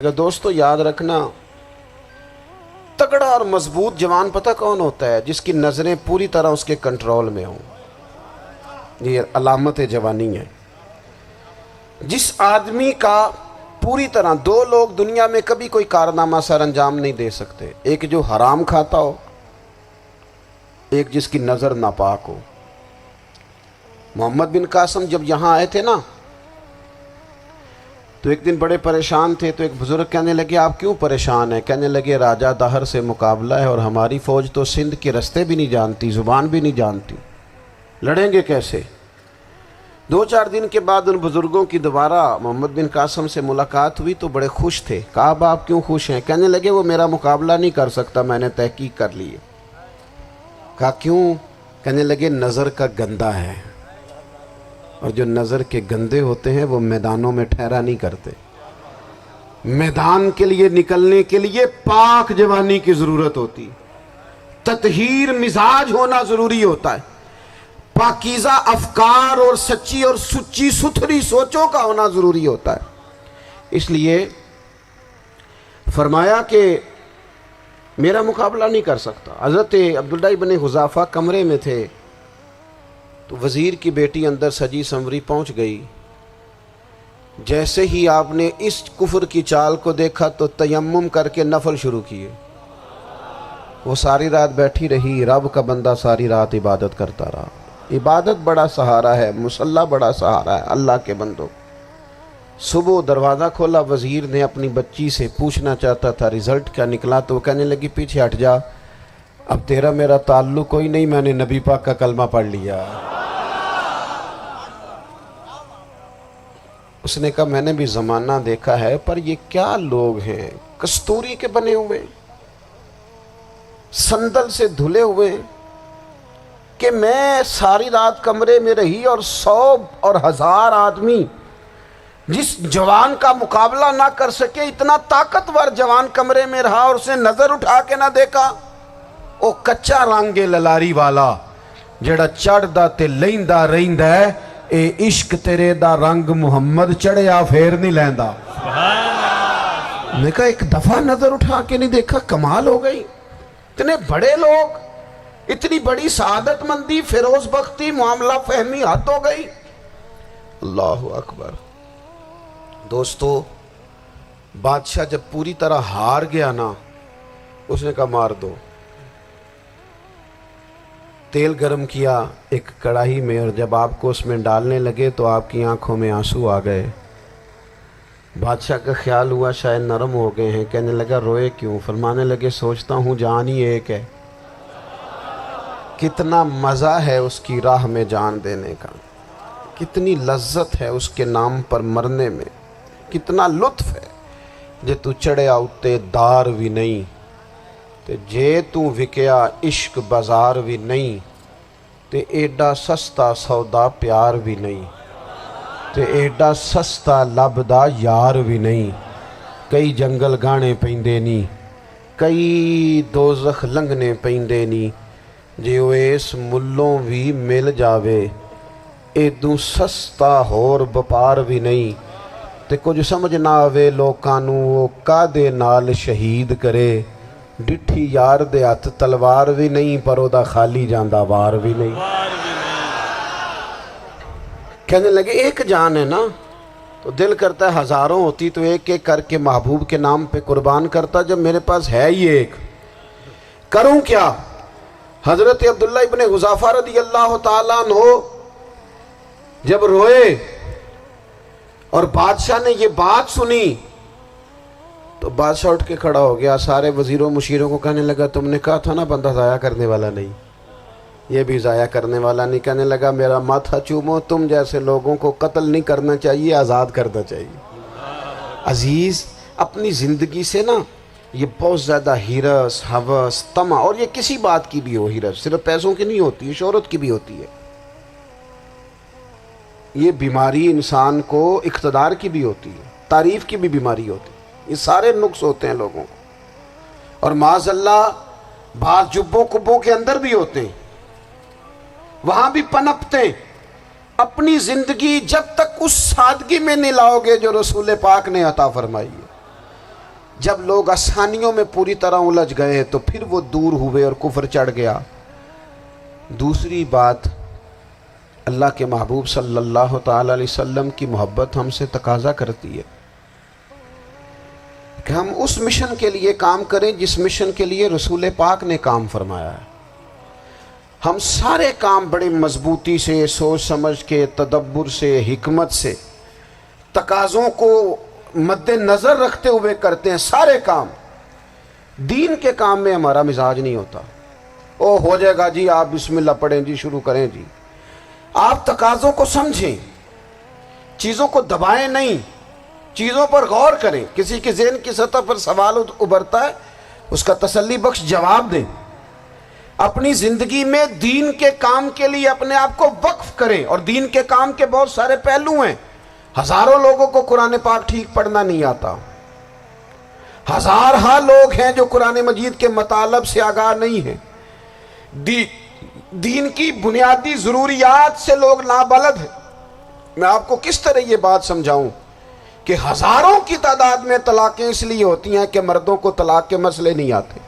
دوستو یاد رکھنا، تگڑا اور مضبوط جوان پتہ کون ہوتا ہے؟ جس کی نظریں پوری طرح اس کے کنٹرول میں ہوں۔ یہ علامت جوانی ہے۔ جس آدمی کا پوری طرح، دو لوگ دنیا میں کبھی کوئی کارنامہ سر انجام نہیں دے سکتے، ایک جو حرام کھاتا ہو، ایک جس کی نظر ناپاک ہو۔ محمد بن قاسم جب یہاں آئے تھے نا، تو ایک دن بڑے پریشان تھے، تو ایک بزرگ کہنے لگے آپ کیوں پریشان ہیں؟ کہنے لگے راجہ دہر سے مقابلہ ہے اور ہماری فوج تو سندھ کے رستے بھی نہیں جانتی، زبان بھی نہیں جانتی، لڑیں گے کیسے؟ 2-4 دن کے بعد ان بزرگوں کی دوبارہ محمد بن قاسم سے ملاقات ہوئی تو بڑے خوش تھے۔ کہا اب آپ کیوں خوش ہیں؟ کہنے لگے وہ میرا مقابلہ نہیں کر سکتا، میں نے تحقیق کر لی ہے۔ کہا کیوں؟ کہنے لگے نظر کا گندہ ہے، اور جو نظر کے گندے ہوتے ہیں وہ میدانوں میں ٹھہرا نہیں کرتے۔ میدان کے لیے نکلنے کے لیے پاک جوانی کی ضرورت ہوتی، تطہیر مزاج ہونا ضروری ہوتا ہے، پاکیزہ افکار اور سچی اور سچی ستھری سوچوں کا ہونا ضروری ہوتا ہے۔ اس لیے فرمایا کہ میرا مقابلہ نہیں کر سکتا۔ حضرت عبداللہ ابن حذافہ کمرے میں تھے، تو وزیر کی بیٹی اندر سجی سنوری پہنچ گئی۔ جیسے ہی آپ نے اس کفر کی چال کو دیکھا تو تیمم کر کے نفل شروع کیے۔ وہ ساری رات بیٹھی رہی، رب کا بندہ ساری رات عبادت کرتا رہا۔ عبادت بڑا سہارا ہے، مصلی بڑا سہارا ہے اللہ کے بندوں۔ صبح دروازہ کھولا، وزیر نے اپنی بچی سے پوچھنا چاہتا تھا رزلٹ کیا نکلا، تو وہ کہنے لگی پیچھے ہٹ جا، اب تیرا میرا تعلق کوئی نہیں، میں نے نبی پاک کا کلمہ پڑھ لیا۔ اس نے کہا میں نے بھی زمانہ دیکھا ہے، پر یہ کیا لوگ ہیں، کستوری کے بنے ہوئے، سندل سے دھلے ہوئے، کہ میں ساری رات کمرے میں رہی اور 100 اور 1000 آدمی جس جوان کا مقابلہ نہ کر سکے، اتنا طاقتور جوان کمرے میں رہا اور اس نے نظر اٹھا کے نہ دیکھا۔ او کچا رنگ للاری والا جڑا چڑھدا تے لیندا رہندا ہے، اے عشق تیرے دا رنگ محمد چڑھیا پھر نہیں لیندا۔ میں کہا ایک دفعہ نظر اٹھا کے نہیں دیکھا، کمال ہو گئی۔ اتنے بڑے لوگ، اتنی بڑی سعادت مندی، فیروز بختی، معاملہ فہمی حد ہو گئی۔ اللہ اکبر۔ دوستو بادشاہ جب پوری طرح ہار گیا نا، اس نے کہا مار دو۔ تیل گرم کیا ایک کڑاہی میں، اور جب آپ کو اس میں ڈالنے لگے تو آپ کی آنکھوں میں آنسو آ گئے۔ بادشاہ کا خیال ہوا شاید نرم ہو گئے ہیں، کہنے لگا روئے کیوں؟ فرمانے لگے سوچتا ہوں جان ہی ایک ہے، کتنا مزہ ہے اس کی راہ میں جان دینے کا، کتنی لذت ہے اس کے نام پر مرنے میں، کتنا لطف ہے۔ جے تو چڑھیا اتے دار بھی نہیں، تے جے تو وکیا عشق بازار بھی نہیں، تے ایڈا سستا سودا پیار بھی نہیں، تے ایڈا سستا لبدا یار بھی نہیں۔ کئی جنگل گانے پیندے نہیں، کئی دوزخ لنگنے پیندے نہیں، جے وہ اس ملوں بھی مل جاوے، ایدوں سستا ہور بپار بھی نہیں۔ تے کچھ سمجھ نہ آوے لوکاں نوں وہ کادے نال شہید کرے، ڈٹھی یار دے ہاتھ تلوار بھی نہیں، پر او دا خالی جاندہ وار بھی نہیں۔ کہنے لگے ایک جان ہے نا، تو دل کرتا ہے ہزاروں ہوتی تو ایک ایک کر کے محبوب کے نام پہ قربان کرتا، جب میرے پاس ہے ہی ایک، کروں کیا؟ حضرت عبداللہ ابن حذافہ رضی اللہ تعالیٰ عنہ جب روئے اور بادشاہ نے یہ بات سنی، تو بادشاہ اٹھ کے کھڑا ہو گیا، سارے وزیروں مشیروں کو کہنے لگا تم نے کہا تھا نا بندہ ضائع کرنے والا نہیں، یہ بھی ضائع کرنے والا نہیں۔ کہنے لگا میرا ماتھا چومو، تم جیسے لوگوں کو قتل نہیں کرنا چاہیے، آزاد کرنا چاہیے۔ عزیز اپنی زندگی سے نا یہ بہت زیادہ ہرس، ہوس، طمع، اور یہ کسی بات کی بھی ہو، ہرس صرف پیسوں کی نہیں ہوتی، شہرت کی بھی ہوتی ہے، یہ بیماری انسان کو اقتدار کی بھی ہوتی ہے، تعریف کی بھی بیماری ہوتی ہے، یہ سارے نقص ہوتے ہیں لوگوں کو، اور معاذ اللہ بعض جبوں کبوں کے اندر بھی ہوتے ہیں، وہاں بھی پنپتے ہیں۔ اپنی زندگی جب تک اس سادگی میں نہیں لاؤ گے جو رسول پاک نے عطا فرمائی ہے، جب لوگ آسانیوں میں پوری طرح الجھ گئے تو پھر وہ دور ہوئے اور کفر چڑھ گیا۔ دوسری بات، اللہ کے محبوب صلی اللہ تعالی علیہ وسلم کی محبت ہم سے تقاضا کرتی ہے کہ ہم اس مشن کے لیے کام کریں جس مشن کے لیے رسول پاک نے کام فرمایا ہے۔ ہم سارے کام بڑے مضبوطی سے، سوچ سمجھ کے، تدبر سے، حکمت سے، تقاضوں کو مد نظر رکھتے ہوئے کرتے ہیں سارے کام۔ دین کے کام میں ہمارا مزاج نہیں ہوتا، او ہو جائے گا جی، آپ بسم اللہ پڑھیں جی، شروع کریں جی۔ آپ تقاضوں کو سمجھیں، چیزوں کو دبائیں نہیں، چیزوں پر غور کریں۔ کسی کے ذہن کی سطح پر سوال ابھرتا ہے، اس کا تسلی بخش جواب دیں۔ اپنی زندگی میں دین کے کام کے لیے اپنے آپ کو وقف کریں، اور دین کے کام کے بہت سارے پہلو ہیں۔ ہزاروں لوگوں کو قرآن پاک ٹھیک پڑھنا نہیں آتا، ہزارہا لوگ ہیں جو قرآن مجید کے مطالب سے آگاہ نہیں ہیں، دین کی بنیادی ضروریات سے لوگ نابلد ہیں۔ میں آپ کو کس طرح یہ بات سمجھاؤں کہ ہزاروں کی تعداد میں طلاقیں اس لیے ہوتی ہیں کہ مردوں کو طلاق کے مسئلے نہیں آتے،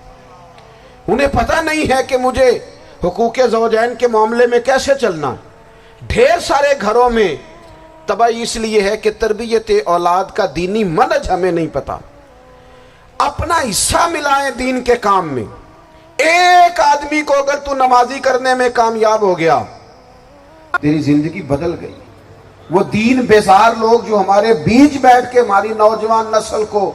انہیں پتہ نہیں ہے کہ مجھے حقوق زوجین کے معاملے میں کیسے چلنا۔ ڈھیر سارے گھروں میں تباہی اس لیے ہے کہ تربیت اولاد کا دینی منہج ہمیں نہیں پتا۔ اپنا حصہ ملائیں دین کے کام میں۔ ایک آدمی کو اگر تو نمازی کرنے میں کامیاب ہو گیا، تیری زندگی بدل گئی۔ وہ دین بیزار لوگ جو ہمارے بیچ بیٹھ کے ہماری نوجوان نسل کو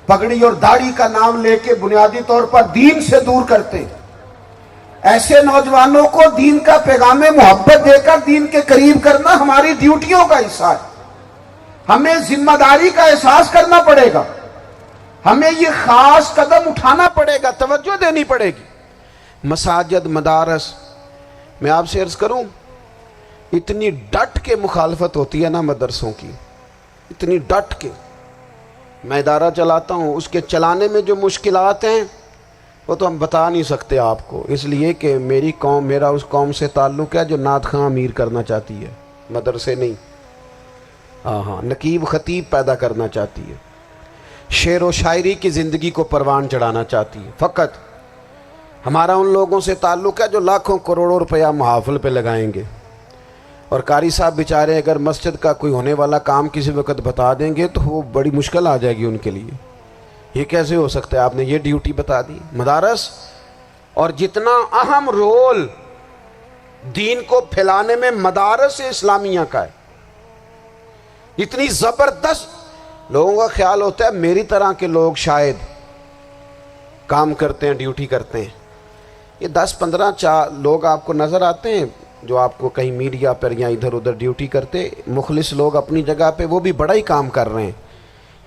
پگڑی اور داڑھی کا نام لے کے بنیادی طور پر دین سے دور کرتے، ایسے نوجوانوں کو دین کا پیغام محبت دے کر دین کے قریب کرنا ہماری ڈیوٹیوں کا حصہ ہے۔ ہمیں ذمہ داری کا احساس کرنا پڑے گا، ہمیں یہ خاص قدم اٹھانا پڑے گا، توجہ دینی پڑے گی۔ مساجد، مدارس، میں آپ سے عرض کروں، اتنی ڈٹ کے مخالفت ہوتی ہے نا مدرسوں کی، اتنی ڈٹ کے۔ میں ادارہ چلاتا ہوں، اس کے چلانے میں جو مشکلات ہیں وہ تو ہم بتا نہیں سکتے آپ کو، اس لیے کہ میری قوم، میرا اس قوم سے تعلق ہے جو نعت خواں امیر کرنا چاہتی ہے، مدرسے نہیں۔ ہاں، نقیب خطیب پیدا کرنا چاہتی ہے، شعر و شاعری کی زندگی کو پروان چڑھانا چاہتی ہے۔ فقط ہمارا ان لوگوں سے تعلق ہے جو لاکھوں کروڑوں روپیہ محافل پہ لگائیں گے، اور قاری صاحب بیچارے اگر مسجد کا کوئی ہونے والا کام کسی وقت بتا دیں گے تو وہ بڑی مشکل آ جائے گی ان کے لیے۔ یہ کیسے ہو سکتا ہے، آپ نے یہ ڈیوٹی بتا دی۔ مدارس، اور جتنا اہم رول دین کو پھیلانے میں مدارس اسلامیہ کا ہے، اتنی زبردست، لوگوں کا خیال ہوتا ہے میری طرح کے لوگ شاید کام کرتے ہیں، ڈیوٹی کرتے ہیں۔ یہ 10-15 لوگ آپ کو نظر آتے ہیں جو آپ کو کہیں میڈیا پر یا ادھر ادھر ڈیوٹی کرتے، مخلص لوگ اپنی جگہ پہ، وہ بھی بڑا ہی کام کر رہے ہیں،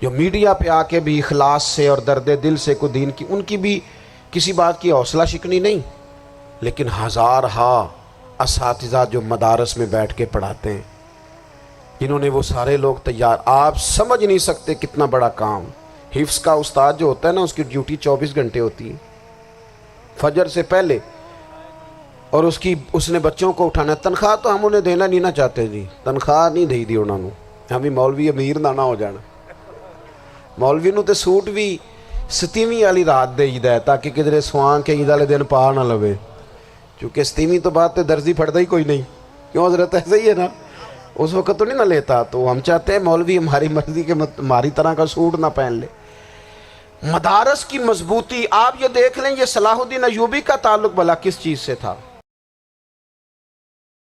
جو میڈیا پہ آ کے بھی اخلاص سے اور درد دل سے کو دین کی، ان کی بھی کسی بات کی حوصلہ شکنی نہیں۔ لیکن ہزارہا اساتذہ جو مدارس میں بیٹھ کے پڑھاتے ہیں، جنہوں نے وہ سارے لوگ تیار، آپ سمجھ نہیں سکتے کتنا بڑا کام۔ حفظ کا استاد جو ہوتا ہے نا، اس کی ڈیوٹی 24 گھنٹے ہوتی ہے، فجر سے پہلے، اور اس نے بچوں کو اٹھانا۔ تنخواہ تو ہم انہیں دینا نہیں نہ چاہتے جی، تنخواہ نہیں دے دی انہوں نے، ہمیں مولوی امیر نہ ہو جانا۔ مولوی نو تے سوٹ بھی 27ویں والی رات دے ہے تاکہ کدھر سوان کے عید والے دن پا نہ لوے، چونکہ 27ویں تو بات تے درزی پھڑتا ہی کوئی نہیں، کیوں حضرت؟ ایسے ہی ہے نا، اس وقت تو نہیں نہ لیتا۔ تو ہم چاہتے ہیں مولوی ہماری مرضی کے ہماری طرح کا سوٹ نہ پہن لے۔ مدارس کی مضبوطی، آپ یہ دیکھ لیں، یہ صلاح الدین ایوبی کا تعلق بھلا کس چیز سے تھا؟